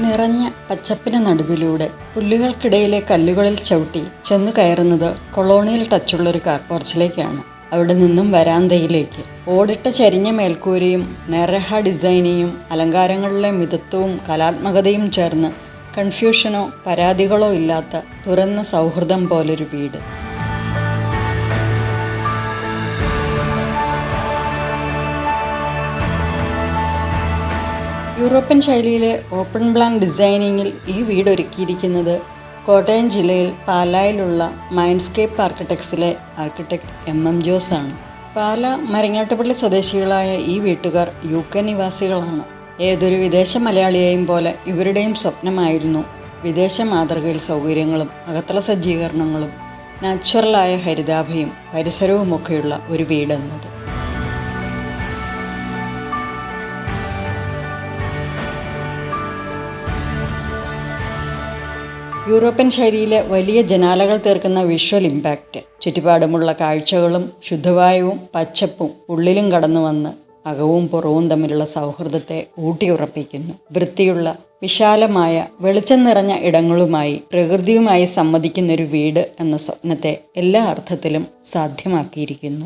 നിറഞ്ഞ പച്ചപ്പിന് നടുവിലൂടെ പുല്ലുകൾക്കിടയിലെ കല്ലുകളിൽ ചവിട്ടി ചെന്നു കയറുന്നത് കൊളോണിയൽ ടച്ചുള്ളൊരു കാർ പോർച്ചിലേക്കാണ്. അവിടെ നിന്നും വരാന്തയിലേക്ക്. ഓടിട്ട ചരിഞ്ഞ മേൽക്കൂരയും നേർരേഖ ഡിസൈനിങ്ങും അലങ്കാരങ്ങളിലെ മിതത്വവും കലാത്മകതയും ചേർന്ന് കൺഫ്യൂഷനോ പരാതികളോ ഇല്ലാത്ത തുറന്ന സൗഹൃദം പോലൊരു വീട്. യൂറോപ്യൻ ശൈലിയിലെ ഓപ്പൺ പ്ലാൻ ഡിസൈനിങ്ങിൽ ഈ വീട് ഒരുക്കിയിരിക്കുന്നത് കോട്ടയം ജില്ലയിൽ പാലായിലുള്ള മൈൻഡ്സ്കേപ്പ് ആർക്കിടെക്ട്സിലെ ആർക്കിടെക്ട് എം ജോസ് ആണ്. പാല മരങ്ങാട്ടുപള്ളി സ്വദേശികളായ ഈ വീട്ടുകാർ UK നിവാസികളാണ്. ഏതൊരു വിദേശ മലയാളിയെയും പോലെ ഇവരുടെയും സ്വപ്നമായിരുന്നു വിദേശ മാതൃകയിൽ സൗകര്യങ്ങളും അകത്തള സജ്ജീകരണങ്ങളും നാച്ചുറലായ ഹരിതാഭയും പരിസരവുമൊക്കെയുള്ള ഒരു വീടെന്നത്. യൂറോപ്യൻ ശൈലിയിലെ വലിയ ജനാലകൾ തീർക്കുന്ന വിഷ്വൽ ഇമ്പാക്റ്റ്, ചുറ്റുപാടുമുള്ള കാഴ്ചകളും ശുദ്ധവായുവും പച്ചപ്പും ഉള്ളിലും കടന്നു വന്ന് അകവും പുറവും തമ്മിലുള്ള സൗഹൃദത്തെ ഊട്ടിയുറപ്പിക്കുന്നു. വൃത്തിയുള്ള വിശാലമായ വെളിച്ചം നിറഞ്ഞ ഇടങ്ങളുമായി പ്രകൃതിയുമായി സംവദിക്കുന്നൊരു വീട് എന്ന സ്വപ്നത്തെ എല്ലാ അർത്ഥത്തിലും സാധ്യമാക്കിയിരിക്കുന്നു.